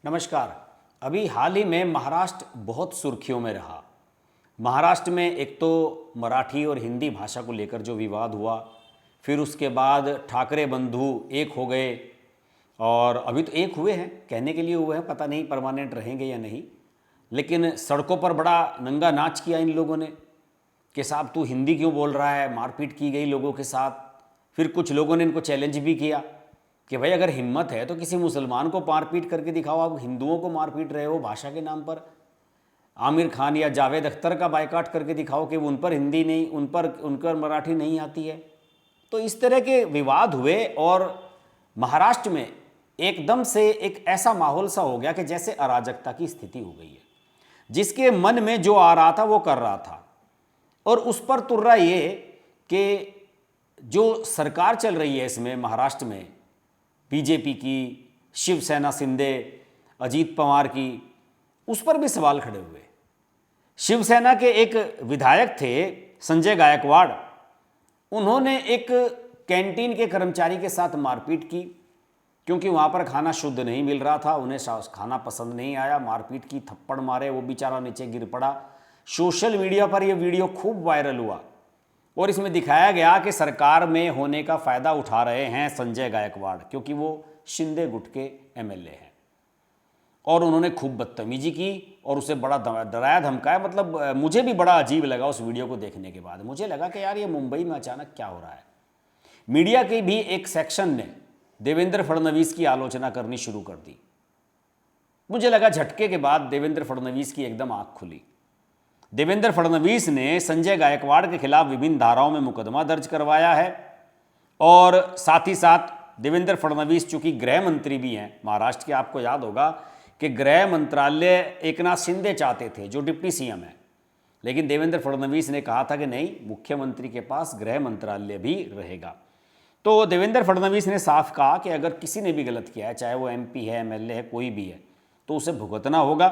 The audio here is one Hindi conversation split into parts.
नमस्कार। अभी हाल ही में महाराष्ट्र बहुत सुर्खियों में रहा। महाराष्ट्र में एक तो मराठी और हिंदी भाषा को लेकर जो विवाद हुआ, फिर उसके बाद ठाकरे बंधु एक हो गए और अभी तो एक हुए हैं, कहने के लिए हुए हैं, पता नहीं परमानेंट रहेंगे या नहीं। लेकिन सड़कों पर बड़ा नंगा नाच किया इन लोगों ने कि साहब तू हिंदी क्यों बोल रहा है, मारपीट की गई लोगों के साथ। फिर कुछ लोगों ने इनको चैलेंज भी किया कि भाई अगर हिम्मत है तो किसी मुसलमान को मारपीट करके दिखाओ, आप हिंदुओं को मारपीट रहे हो भाषा के नाम पर। आमिर खान या जावेद अख्तर का बायकाट करके दिखाओ कि उन पर हिंदी नहीं, उनकर मराठी नहीं आती है। तो इस तरह के विवाद हुए और महाराष्ट्र में एकदम से एक ऐसा माहौल सा हो गया कि जैसे अराजकता की स्थिति हो गई है। जिसके मन में जो आ रहा था वो कर रहा था। और उस पर तुर्रा ये कि जो सरकार चल रही है इसमें महाराष्ट्र में, बीजेपी की, शिवसेना शिंदे, अजीत पवार की, उस पर भी सवाल खड़े हुए। शिवसेना के एक विधायक थे संजय गायकवाड़, उन्होंने एक कैंटीन के कर्मचारी के साथ मारपीट की क्योंकि वहाँ पर खाना शुद्ध नहीं मिल रहा था, उन्हें खाना पसंद नहीं आया, मारपीट की, थप्पड़ मारे, वो बेचारा नीचे गिर पड़ा। सोशल मीडिया पर यह वीडियो खूब वायरल हुआ और इसमें दिखाया गया कि सरकार में होने का फ़ायदा उठा रहे हैं संजय गायकवाड़, क्योंकि वो शिंदे गुट के एमएलए हैं। और उन्होंने खूब बदतमीजी की और उसे बड़ा डराया धमकाया। मतलब मुझे भी बड़ा अजीब लगा उस वीडियो को देखने के बाद। मुझे लगा कि यार ये मुंबई में अचानक क्या हो रहा है। मीडिया के भी एक सेक्शन ने देवेंद्र फडणवीस की आलोचना करनी शुरू कर दी। मुझे लगा झटके के बाद देवेंद्र फडणवीस की एकदम आंख खुली। देवेंद्र फडणवीस ने संजय गायकवाड़ के खिलाफ विभिन्न धाराओं में मुकदमा दर्ज करवाया है और साथ ही साथ देवेंद्र फडणवीस चूंकि गृह मंत्री भी हैं महाराष्ट्र के, आपको याद होगा कि गृह मंत्रालय एकनाथ शिंदे चाहते थे जो डिप्टी सीएम है, लेकिन देवेंद्र फडणवीस ने कहा था कि नहीं, मुख्यमंत्री के पास गृह मंत्रालय भी रहेगा। तो देवेंद्र फडणवीस ने साफ कहा कि अगर किसी ने भी गलत किया है, चाहे वो एमपी है, एमएलए है, कोई भी है, तो उसे भुगतना होगा।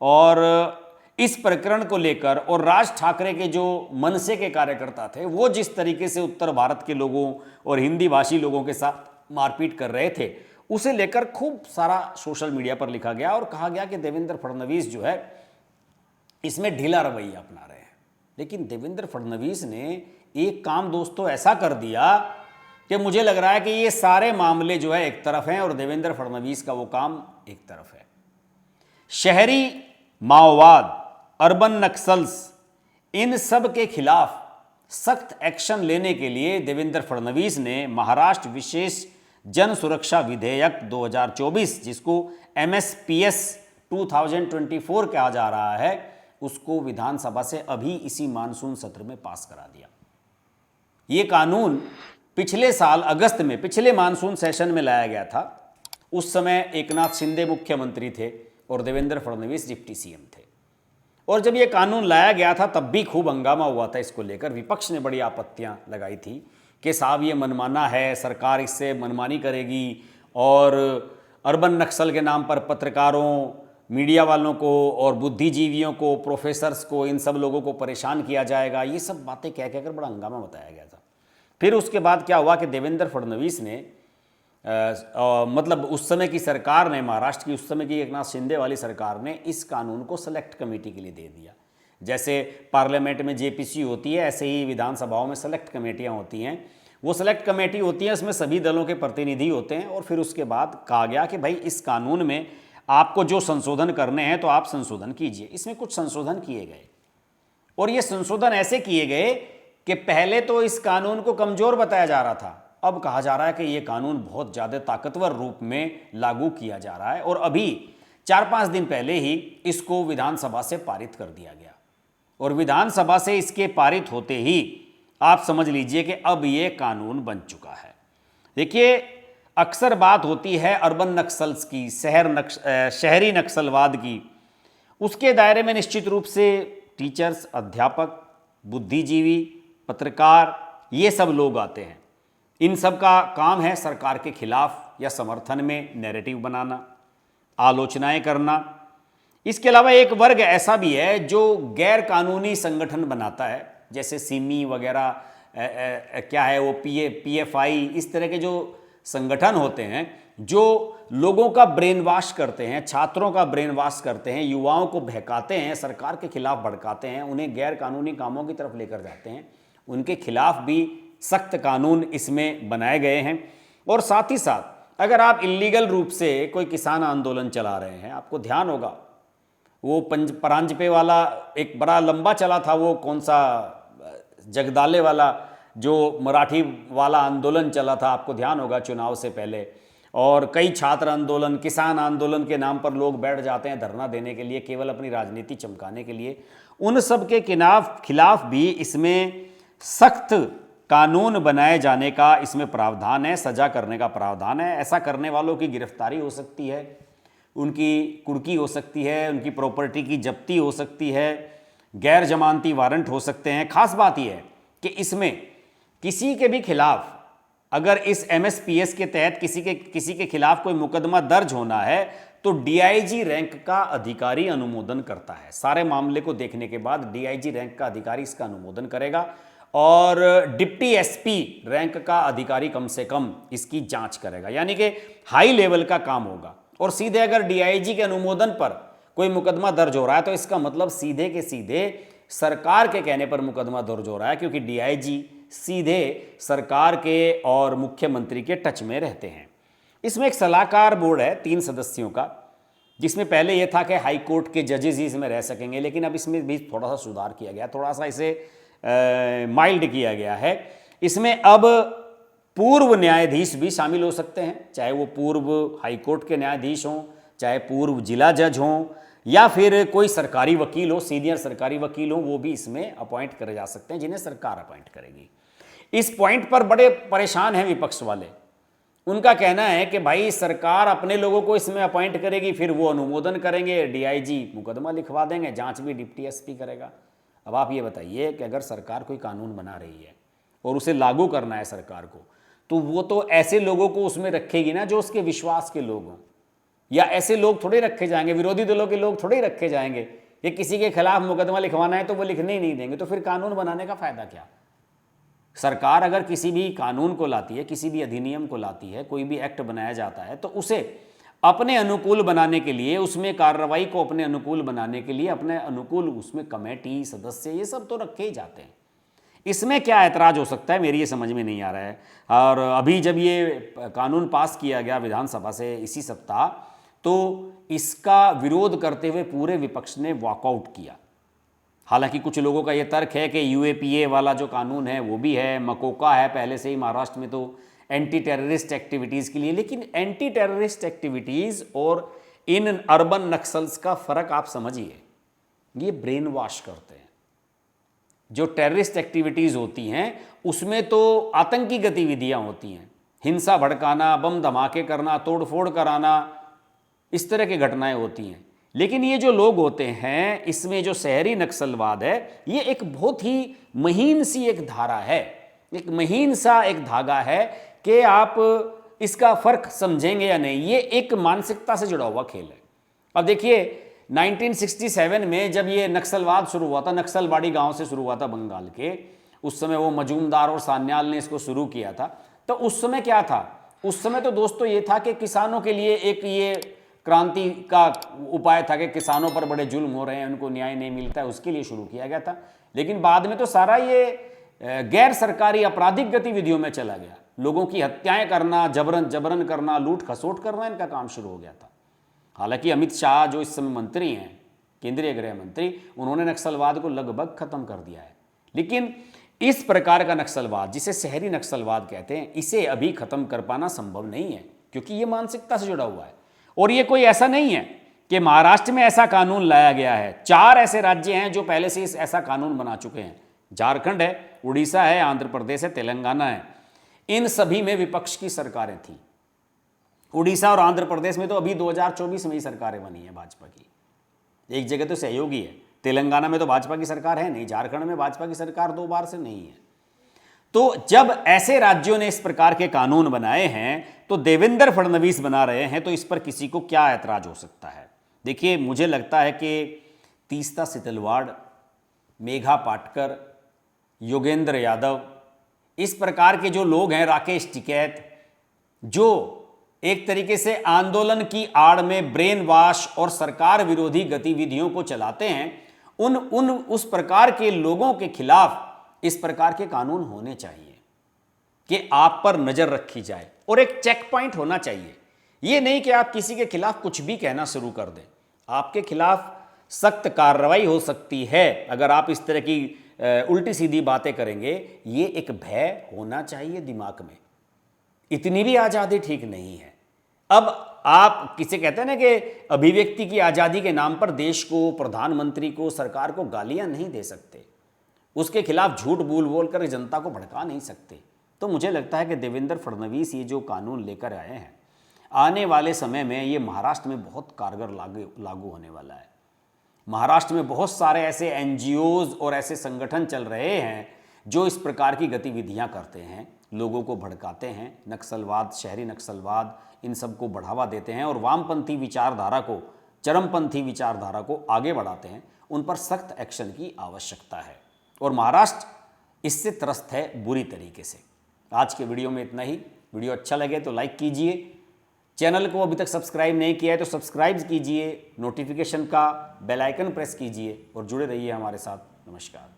और इस प्रकरण को लेकर और राज ठाकरे के जो मनसे के कार्यकर्ता थे वो जिस तरीके से उत्तर भारत के लोगों और हिंदी भाषी लोगों के साथ मारपीट कर रहे थे, उसे लेकर खूब सारा सोशल मीडिया पर लिखा गया और कहा गया कि देवेंद्र फडणवीस जो है इसमें ढीला रवैया अपना रहे हैं। लेकिन देवेंद्र फडणवीस ने एक काम दोस्तों ऐसा कर दिया कि मुझे लग रहा है कि ये सारे मामले जो है एक तरफ हैं और देवेंद्र फडणवीस का वो काम एक तरफ है। शहरी माओवाद, अर्बन नक्सल्स, इन सब के खिलाफ सख्त एक्शन लेने के लिए देवेंद्र फडणवीस ने महाराष्ट्र विशेष जन सुरक्षा विधेयक 2024, जिसको MSPS 2024 कहा जा रहा है, उसको विधानसभा से अभी इसी मानसून सत्र में पास करा दिया। ये कानून पिछले साल अगस्त में पिछले मानसून सेशन में लाया गया था। उस समय एकनाथ शिंदे मुख्यमंत्री थे और देवेंद्र फडणवीस डिप्टी सीएम थे। और जब ये कानून लाया गया था तब भी खूब हंगामा हुआ था इसको लेकर। विपक्ष ने बड़ी आपत्तियां लगाई थी कि साहब ये मनमाना है, सरकार इससे मनमानी करेगी और अर्बन नक्सल के नाम पर पत्रकारों, मीडिया वालों को और बुद्धिजीवियों को, प्रोफेसर्स को, इन सब लोगों को परेशान किया जाएगा। ये सब बातें कह कहकर बड़ा हंगामा बताया गया था। फिर उसके बाद क्या हुआ कि देवेंद्र फडणवीस ने मतलब उस समय की सरकार ने, महाराष्ट्र की उस समय की एकनाथ शिंदे वाली सरकार ने इस कानून को सेलेक्ट कमेटी के लिए दे दिया। जैसे पार्लियामेंट में जेपीसी होती है, ऐसे ही विधानसभाओं में सेलेक्ट कमेटियां होती हैं। वो सेलेक्ट कमेटी होती है, इसमें सभी दलों के प्रतिनिधि होते हैं। और फिर उसके बाद कहा गया कि भाई इस कानून में आपको जो संशोधन करने हैं तो आप संशोधन कीजिए। इसमें कुछ संशोधन किए गए और ये संशोधन ऐसे किए गए कि पहले तो इस कानून को कमज़ोर बताया जा रहा था, अब कहा जा रहा है कि ये कानून बहुत ज़्यादा ताकतवर रूप में लागू किया जा रहा है। और अभी 4-5 दिन पहले ही इसको विधानसभा से पारित कर दिया गया और विधानसभा से इसके पारित होते ही आप समझ लीजिए कि अब ये कानून बन चुका है। देखिए, अक्सर बात होती है अर्बन नक्सल्स की, शहरी नक्सलवाद की। उसके दायरे में निश्चित रूप से टीचर्स, अध्यापक, बुद्धिजीवी, पत्रकार, ये सब लोग आते हैं। इन सब का काम है सरकार के खिलाफ या समर्थन में नैरेटिव बनाना, आलोचनाएं करना। इसके अलावा एक वर्ग ऐसा भी है जो गैर कानूनी संगठन बनाता है, जैसे सिमी वगैरह क्या है वो PFI, इस तरह के जो संगठन होते हैं जो लोगों का ब्रेन वॉश करते हैं, छात्रों का ब्रेन वॉश करते हैं, युवाओं को बहकाते हैं, सरकार के खिलाफ भड़काते हैं, उन्हें गैर कानूनी कामों की तरफ लेकर जाते हैं, उनके खिलाफ भी सख्त कानून इसमें बनाए गए हैं। और साथ ही साथ अगर आप इलीगल रूप से कोई किसान आंदोलन चला रहे हैं, आपको ध्यान होगा वो परांजपे वाला एक बड़ा लंबा चला था, वो कौन सा जगदाले वाला जो मराठी वाला आंदोलन चला था, आपको ध्यान होगा चुनाव से पहले। और कई छात्र आंदोलन, किसान आंदोलन के नाम पर लोग बैठ जाते हैं धरना देने के लिए, केवल अपनी राजनीति चमकाने के लिए। उन सब के खिलाफ भी इसमें सख्त कानून बनाए जाने का इसमें प्रावधान है, सजा करने का प्रावधान है। ऐसा करने वालों की गिरफ्तारी हो सकती है, उनकी कुर्की हो सकती है, उनकी प्रॉपर्टी की जब्ती हो सकती है, गैर जमानती वारंट हो सकते हैं। खास बात यह है कि इसमें किसी के भी खिलाफ अगर इस एमएसपीएस के तहत किसी के खिलाफ कोई मुकदमा दर्ज होना है तो डीआईजी रैंक का अधिकारी अनुमोदन करता है। सारे मामले को देखने के बाद डीआईजी रैंक का अधिकारी इसका अनुमोदन करेगा और डिप्टी एसपी रैंक का अधिकारी कम से कम इसकी जांच करेगा, यानी कि हाई लेवल का काम होगा। और सीधे अगर डीआईजी के अनुमोदन पर कोई मुकदमा दर्ज हो रहा है तो इसका मतलब सीधे के सीधे सरकार के कहने पर मुकदमा दर्ज हो रहा है, क्योंकि डीआईजी सीधे सरकार के और मुख्यमंत्री के टच में रहते हैं। इसमें एक सलाहकार बोर्ड है 3 सदस्यों का, जिसमें पहले यह था कि हाई कोर्ट के जजेस ही इसमें रह सकेंगे, लेकिन अब इसमें भी थोड़ा सा सुधार किया गया, थोड़ा सा इसे माइल्ड किया गया है। इसमें अब पूर्व न्यायाधीश भी शामिल हो सकते हैं, चाहे वो पूर्व हाई कोर्ट के न्यायाधीश हों, चाहे पूर्व जिला जज हों, या फिर कोई सरकारी वकील हो, सीनियर सरकारी वकील हो, वो भी इसमें अपॉइंट करे जा सकते हैं, जिन्हें सरकार अपॉइंट करेगी। इस पॉइंट पर बड़े परेशान हैं विपक्ष वाले। उनका कहना है कि भाई सरकार अपने लोगों को इसमें अपॉइंट करेगी, फिर वो अनुमोदन करेंगे, डीआईजी मुकदमा लिखवा देंगे, जांच भी डिप्टी एसपी करेगा। अब आप ये बताइए कि अगर सरकार कोई कानून बना रही है और उसे लागू करना है सरकार को, तो वो तो ऐसे लोगों को उसमें रखेगी ना जो उसके विश्वास के लोग हों, या ऐसे लोग थोड़े रखे जाएंगे, विरोधी दलों के लोग थोड़े रखे जाएंगे। ये किसी के खिलाफ मुकदमा लिखवाना है तो वो लिखने ही नहीं देंगे, तो फिर कानून बनाने का फायदा क्या। सरकार अगर किसी भी कानून को लाती है, किसी भी अधिनियम को लाती है, कोई भी एक्ट बनाया जाता है, तो उसे अपने अनुकूल बनाने के लिए, उसमें कार्रवाई को अपने अनुकूल बनाने के लिए अपने अनुकूल उसमें कमेटी, सदस्य, ये सब तो रखे ही जाते हैं। इसमें क्या ऐतराज हो सकता है, मेरी ये समझ में नहीं आ रहा है। और अभी जब ये कानून पास किया गया विधानसभा से इसी सप्ताह, तो इसका विरोध करते हुए पूरे विपक्ष ने वॉकआउट किया। हालांकि कुछ लोगों का ये तर्क है कि यूएपीए वाला जो कानून है वो भी है, मकोका है पहले से ही महाराष्ट्र में तो एंटी टेररिस्ट एक्टिविटीज़ के लिए, लेकिन एंटी टेररिस्ट एक्टिविटीज़ और इन अर्बन नक्सल्स का फ़र्क आप समझिए। ये ब्रेन वॉश करते हैं। जो टेररिस्ट एक्टिविटीज़ होती हैं उसमें तो आतंकी गतिविधियां होती हैं, हिंसा भड़काना, बम धमाके करना, तोड़फोड़ कराना, इस तरह की घटनाएं होती हैं। लेकिन ये जो लोग होते हैं, इसमें जो शहरी नक्सलवाद है, ये एक बहुत ही महीन सी एक धारा है, एक महीन सा एक धागा है कि आप इसका फ़र्क समझेंगे या नहीं। ये एक मानसिकता से जुड़ा हुआ खेल है। अब देखिए 1967 में जब ये नक्सलवाद शुरू हुआ था, नक्सलवाड़ी गांव से शुरू हुआ था बंगाल के, उस समय वो मजूमदार और सान्याल ने इसको शुरू किया था। तो उस समय क्या था, उस समय तो दोस्तों ये था कि किसानों के लिए एक ये क्रांति का उपाय था कि किसानों पर बड़े जुल्म हो रहे हैं, उनको न्याय नहीं मिलता है, उसके लिए शुरू किया गया था। लेकिन बाद में तो सारा ये गैर सरकारी आपराधिक गतिविधियों में चला गया। लोगों की हत्याएं करना, जबरन करना, लूट खसोट करना, इनका काम शुरू हो गया था। हालांकि अमित शाह जो इस समय मंत्री हैं, केंद्रीय गृह मंत्री, उन्होंने नक्सलवाद को लगभग खत्म कर दिया है। लेकिन इस प्रकार का नक्सलवाद, जिसे शहरी नक्सलवाद कहते हैं, इसे अभी खत्म कर पाना संभव नहीं है, क्योंकि ये मानसिकता से जुड़ा हुआ है। और ये कोई ऐसा नहीं है कि महाराष्ट्र में ऐसा कानून लाया गया है। 4 ऐसे राज्य हैं जो पहले से ऐसा कानून बना चुके हैं। झारखंड है, उड़ीसा है, आंध्र प्रदेश है, तेलंगाना है। इन सभी में विपक्ष की सरकारें थीं। उड़ीसा और आंध्र प्रदेश में तो अभी 2024 में ही सरकारें बनी है भाजपा की। एक जगह तो सहयोगी है, तेलंगाना में तो भाजपा की सरकार है नहीं, झारखंड में भाजपा की सरकार 2 बार से नहीं है। तो जब ऐसे राज्यों ने इस प्रकार के कानून बनाए हैं, तो देवेंद्र फडणवीस बना रहे हैं, तो इस पर किसी को क्या ऐतराज हो सकता है। देखिए, मुझे लगता है कि तीस्ता सितलवाड़, मेघा पाटकर, योगेंद्र यादव, इस प्रकार के जो लोग हैं, राकेश टिकैत, जो एक तरीके से आंदोलन की आड़ में ब्रेन वॉश और सरकार विरोधी गतिविधियों को चलाते हैं, उस प्रकार के लोगों के खिलाफ इस प्रकार के कानून होने चाहिए कि आप पर नजर रखी जाए और एक चेक पॉइंट होना चाहिए। यह नहीं कि आप किसी के खिलाफ कुछ भी कहना शुरू कर दें। आपके खिलाफ सख्त कार्रवाई हो सकती है अगर आप इस तरह की उल्टी सीधी बातें करेंगे। ये एक भय होना चाहिए दिमाग में। इतनी भी आज़ादी ठीक नहीं है। अब आप किसे कहते हैं ना कि अभिव्यक्ति की आज़ादी के नाम पर देश को, प्रधानमंत्री को, सरकार को गालियां नहीं दे सकते, उसके खिलाफ झूठ बोल कर जनता को भड़का नहीं सकते। तो मुझे लगता है कि देवेंद्र फडणवीस ये जो कानून लेकर आए हैं, आने वाले समय में ये महाराष्ट्र में बहुत कारगर लागू होने वाला है। महाराष्ट्र में बहुत सारे ऐसे एनजीओज और ऐसे संगठन चल रहे हैं जो इस प्रकार की गतिविधियां करते हैं, लोगों को भड़काते हैं, नक्सलवाद, शहरी नक्सलवाद, इन सब को बढ़ावा देते हैं और वामपंथी विचारधारा को, चरमपंथी विचारधारा को आगे बढ़ाते हैं। उन पर सख्त एक्शन की आवश्यकता है और महाराष्ट्र इससे त्रस्त है बुरी तरीके से। आज के वीडियो में इतना ही। वीडियो अच्छा लगे तो लाइक कीजिए, चैनल को अभी तक सब्सक्राइब नहीं किया है तो सब्सक्राइब कीजिए, नोटिफिकेशन का बेल आइकन प्रेस कीजिए और जुड़े रहिए हमारे साथ। नमस्कार।